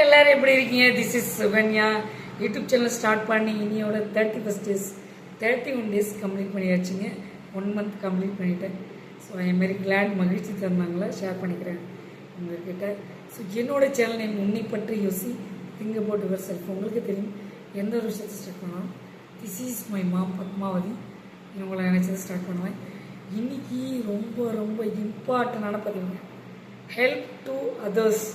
எல்லாரும் எப்படி இருக்கீங்க? This is Sukanya. YouTube channel start பண்ணி இனியோட 31 டேஸ் 31 டேஸ் கம்ப்ளீட் பண்ணியாச்சுங்க. 1 மந்த் கம்ப்ளீட் பண்ணிட்டேன். ஸோ ஐ கிளாட் மகிழ்ச்சி தருணங்களை ஷேர் பண்ணிக்கிறேன் உங்கள்கிட்ட. ஸோ என்னோடய சேனல் நேம் உன்னை பற்றி யோசி திங்க் அபவுட் யுவர் செல்ஃப். உங்களுக்கு தெரியும் எந்த ஒரு விஷயத்தை ஸ்டார்ட் பண்ணாலும் this is my mom Padmavathi உங்களை நினச்சதை ஸ்டார்ட் பண்ணுவேன். இன்றைக்கி ரொம்ப ரொம்ப இம்பார்ட்டண்டான பதிவுங்க. ஹெல்ப் டு அதர்ஸ்,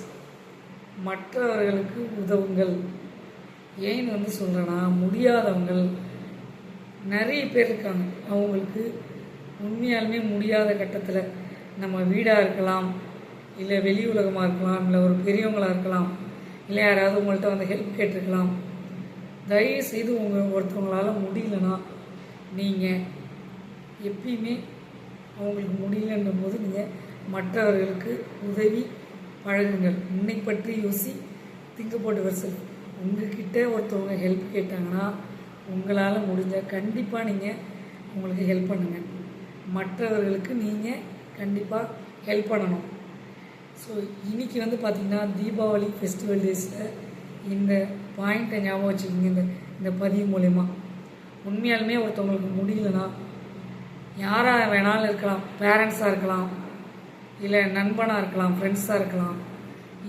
மற்றவர்களுக்கு உதவுங்கள். ஏன்னு சொல்கிறேன்னா, முடியாதவங்கள் நிறைய பேர் இருக்காங்க. அவங்களுக்கு உண்மையாலுமே முடியாத கட்டத்தில் நம்ம வீடாக இருக்கலாம், இல்லை வெளி உலகமாக இருக்கலாம், இல்லை ஒரு பெரியவங்களாக இருக்கலாம், இல்லை யாராவது உங்கள்கிட்ட வந்து ஹெல்ப் கேட்டிருக்கலாம். தயவு செய்து ஒருத்தவங்களால் முடியலன்னா நீங்கள் எப்பயுமே அவங்களுக்கு முடியலன்னும் போது நீங்கள் மற்றவர்களுக்கு உதவி பழகுங்கள். உன்னை பற்றி யோசி திங்க் அபவுட் யுவர் செல்ஃப். உங்ககிட்ட ஒருத்தவங்க ஹெல்ப் கேட்டாங்கன்னா உங்களால் முடிஞ்சால் கண்டிப்பாக நீங்கள் உங்களுக்கு ஹெல்ப் பண்ணுங்கள். மற்றவர்களுக்கு நீங்கள் கண்டிப்பாக ஹெல்ப் பண்ணணும். ஸோ இன்றைக்கி பார்த்திங்கன்னா தீபாவளி ஃபெஸ்டிவல் டேஸில் இந்த பாயிண்ட்டை ஞாபகம் வச்சுக்கிங்க. இந்த பதிவு மூலயமா உண்மையாலுமே ஒருத்தவங்களுக்கு முடியலன்னா யாராக வேணாலும் இருக்கலாம், பேரண்ட்ஸாக இருக்கலாம், இல்லை நண்பனாக இருக்கலாம், ஃப்ரெண்ட்ஸாக இருக்கலாம்,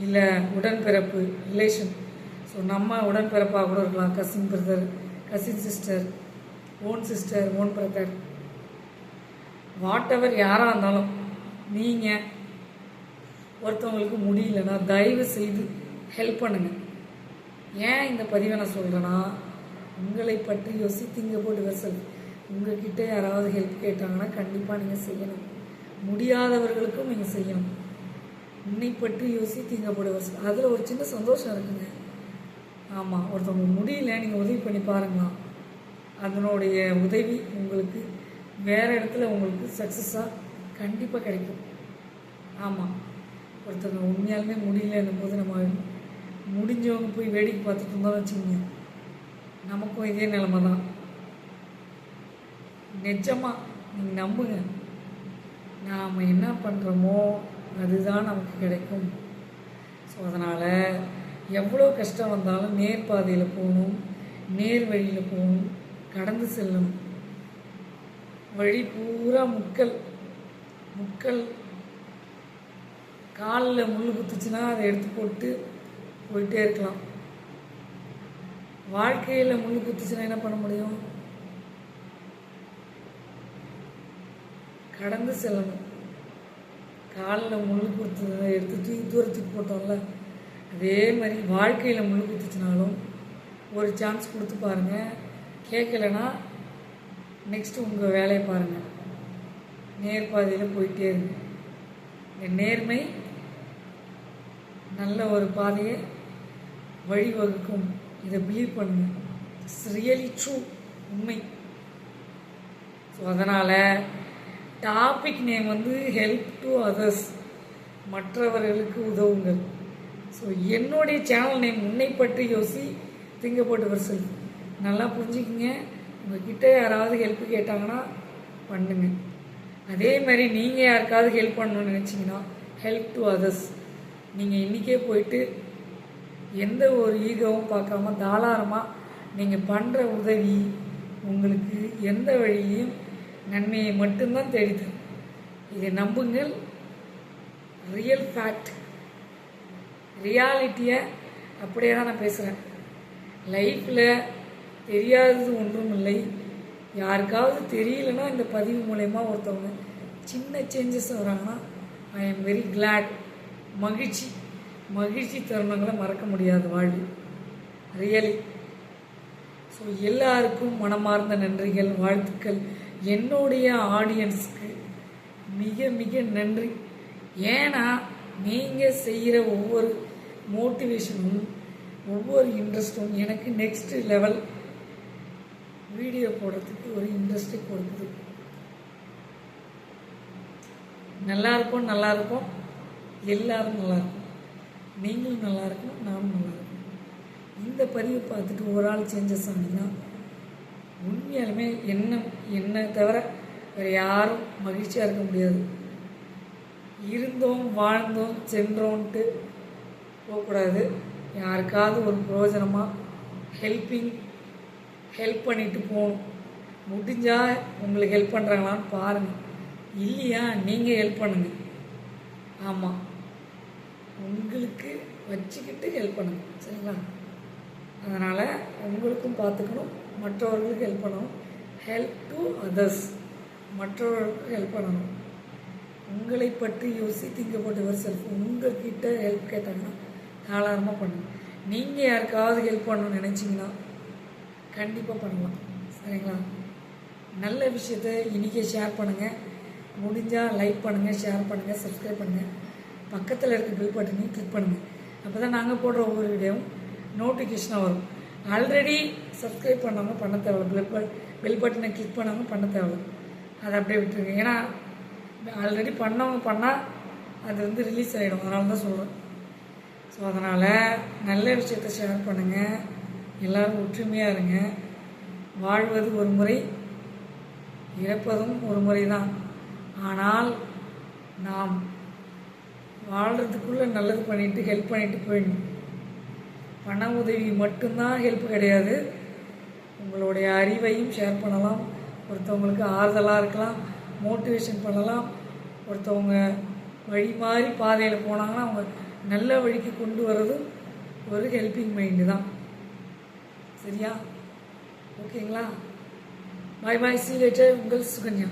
இல்லை உடன்பிறப்பு ரிலேஷன். ஸோ நம்ம உடன்பிறப்பாக கூட இருக்கலாம், cousin brother, cousin sister, own brother, whatever யாராக இருந்தாலும் நீங்கள் ஒருத்தவங்களுக்கு முடியலன்னா தயவு செய்து ஹெல்ப் பண்ணுங்கள். ஏன் இந்த பதிவை நான் சொல்கிறேன்னா, உங்களை பற்றி யோசி திங்க் அபவுட் யுவர் செல்ஃப். உங்கள்கிட்ட யாராவது ஹெல்ப் கேட்டாங்கன்னா கண்டிப்பாக நீங்கள் செய்யணும். முடியாதவர்களுக்கும் நீங்கள் செய்யணும். உன்னை பற்றி யோசி திங்க் அபவுட் யுவர் செல்ஃப். அதில் ஒரு சின்ன சந்தோஷம் இருக்குங்க. ஆமாம், ஒருத்தவங்க முடியல, நீங்கள் உதவி பண்ணி பாருங்களா. அதனுடைய உதவி உங்களுக்கு வேறு இடத்துல உங்களுக்கு சக்ஸஸாக கண்டிப்பாக கிடைக்கும். ஆமாம், ஒருத்தவங்க உண்மையாலுமே முடியலன்னும் போது நம்ம முடிஞ்சவங்க போய் வேடிக்கை பார்த்துட்டு இருந்தோம்னு வச்சுக்கோங்க, நமக்கும் இதே நிலைமை தான். நிஜமாக நீங்கள் நம்புங்க, நாம் என்ன பண்ணுறோமோ அதுதான் நமக்கு கிடைக்கும். ஸோ அதனால் எவ்வளோ கஷ்டம் வந்தாலும் நேர்பாதையில் போகணும், நேர் வழியில் போகணும், கடந்து செல்லணும். வழி பூரா முட்கள் காலில் முள் குத்துச்சுன்னா அதை எடுத்து போட்டு போயிட்டே இருக்கலாம். வாழ்க்கையில் முள் குத்துச்சுன்னா என்ன பண்ண முடியும்? கடந்து செல்லணும். காலில் முள் குத்துறதை எடுத்து தூரத்துக்கு போட்டோம்ல, அதே மாதிரி வாழ்க்கையில் முள் குத்துச்சுனாலும் ஒரு சான்ஸ் கொடுத்து பாருங்கள். கேட்கலன்னா நெக்ஸ்ட்டு உங்கள் வேலையை பாருங்கள். நேர்பாதையில் போயிட்டே இருங்க. இந்த நேர்மை நல்ல ஒரு பாதையை வழிவகுக்கும். இதை பிலீவ் பண்ணுங்கள். இட்ஸ் ரியலி ட்ரூ, உண்மை. ஸோ அதனால் topic name help to others, மற்றவர்களுக்கு உதவுங்கள். ஸோ என்னுடைய சேனல் நேம் உன்னை பற்றி யோசி திங்க் அபவுட் யுவர் செல்ஃப். நல்லா புரிஞ்சுக்கிங்க. உங்கள்கிட்ட யாராவது ஹெல்ப் கேட்டாங்கன்னா பண்ணுங்க. அதே மாதிரி நீங்கள் யாருக்காவது ஹெல்ப் பண்ணணும்னு நினச்சிங்கன்னா ஹெல்ப் டு அதர்ஸ். நீங்கள் இன்றைக்கே போயிட்டு எந்த ஒரு ஈகவும் பார்க்காம தாராளமாக நீங்கள் பண்ணுற உதவி உங்களுக்கு எந்த வழியிலையும் நன்மையை மட்டும்தான் தேடித்தரும். இதை நம்புங்கள். ரியல் ஃபேக்ட், ரியாலிட்டியை அப்படியே தான் நான் பேசுகிறேன். லைஃப்பில் தெரியாதது ஒன்றும் இல்லை. யாருக்காவது தெரியலன்னா இந்த பதிவு மூலயமா ஒருத்தவங்க சின்ன சேஞ்சஸ் வராங்கன்னா ஐ எம் வெரி கிளாட். மகிழ்ச்சி தருணங்களை மறக்க முடியாது வாழ்வு, ரியலி. ஸோ எல்லாருக்கும் மனமார்ந்த நன்றிகள், வாழ்த்துக்கள். என்னுடைய ஆடியன்ஸுக்கு மிக மிக நன்றி. ஏன்னா நீங்கள் செய்கிற ஒவ்வொரு மோட்டிவேஷனும் ஒவ்வொரு இன்ட்ரெஸ்ட்டும் எனக்கு நெக்ஸ்ட் லெவல் வீடியோ போடுறதுக்கு ஒரு இன்ட்ரெஸ்ட்டை கொடுக்குது. நல்லாயிருக்கும், எல்லோரும் நல்லாயிருக்கும், நீங்களும் நல்லா இருக்கணும், நானும் நல்லா இருக்கணும். இந்த பதிவை பார்த்துட்டு ஒரு ஆள் சேஞ்சஸ் ஆனீங்கன்னா உண்மையாலுமே என்னை தவிர வேறு யாரும் மகிழ்ச்சியாக இருக்க முடியாது. இருந்தோம் வாழ்ந்தோம் சென்றோன்ட்டு போகக்கூடாது. யாருக்காவது ஒரு பிரயோஜனமாக ஹெல்ப் பண்ணிட்டு போகணும். முடிஞ்சால் உங்களுக்கு ஹெல்ப் பண்ணுறாங்களான்னு பாருங்கள். இல்லையா நீங்கள் ஹெல்ப் பண்ணுங்கள். ஆமாம், உங்களுக்கு வச்சுக்கிட்டு ஹெல்ப் பண்ணுங்கள். சரிங்களா? அதனால் உங்களுக்கும் பார்த்துக்கணும், மற்றவர்களுக்கு ஹெல்ப் பண்ணணும். ஹெல்ப் டு அதர்ஸ், மற்றவர்களுக்கு ஹெல்ப் பண்ணணும். உங்களை பற்றி யோசி, திங்க் அபவுட் யுவர் செல்ஃப். உங்கள்கிட்ட ஹெல்ப் கேட்டாங்கன்னா தாராளமாக பண்ணுங்கள். நீங்கள் யாருக்காவது ஹெல்ப் பண்ணணும்னு நினச்சிங்கன்னா கண்டிப்பாக பண்ணலாம். சரிங்களா? நல்ல விஷயத்த இன்றைக்கே ஷேர் பண்ணுங்கள். முடிஞ்சால் லைக் பண்ணுங்கள், ஷேர் பண்ணுங்கள், சப்ஸ்கிரைப் பண்ணுங்கள். பக்கத்தில் இருக்க பெல் பட்டனையும் கிளிக் பண்ணுங்கள். அப்போ தான் நாங்கள் போடுற ஒவ்வொரு வீடியோவும் நோட்டிஃபிகேஷனாக வரும். ஆல்ரெடி சப்ஸ்கிரைப் பண்ணாமல் பண்ண தேவையில்லை, பெல் பட்டனை கிளிக் பண்ணாமல் பண்ண தேவையில்லை. அதை அப்படியே விட்டுருங்க. ஏன்னா ஆல்ரெடி பண்ணவங்க பண்ணால் அது வந்து ரிலீஸ் ஆகிடும். அதனால தான் சொல்கிறேன். ஸோ அதனால் நல்ல விஷயத்தை ஷேர் பண்ணுங்கள். எல்லோரும் ஒற்றுமையாக இருங்க. வாழ்வது ஒரு முறை, இறப்பதும் ஒரு முறை தான். ஆனால் நாம் வாழ்கிறதுக்குள்ளே நல்லது பண்ணிவிட்டு ஹெல்ப் பண்ணிவிட்டு போயிடணும். பண உதவி மட்டும்தான் ஹெல்ப் கிடையாது. உங்களுடைய அறிவையும் ஷேர் பண்ணலாம். ஒருத்தவங்களுக்கு ஆறுதலாக இருக்கலாம், மோட்டிவேஷன் பண்ணலாம். ஒருத்தவங்க வழி மாறி பாதையில் போனாங்கன்னா அவங்க நல்ல வழிக்கு கொண்டு வர்றதும் ஒரு ஹெல்பிங் மைண்டு தான். சரியா? ஓகேங்களா? பாய் பாய், சீ லேட்டர். உங்கள் சுகன்யா.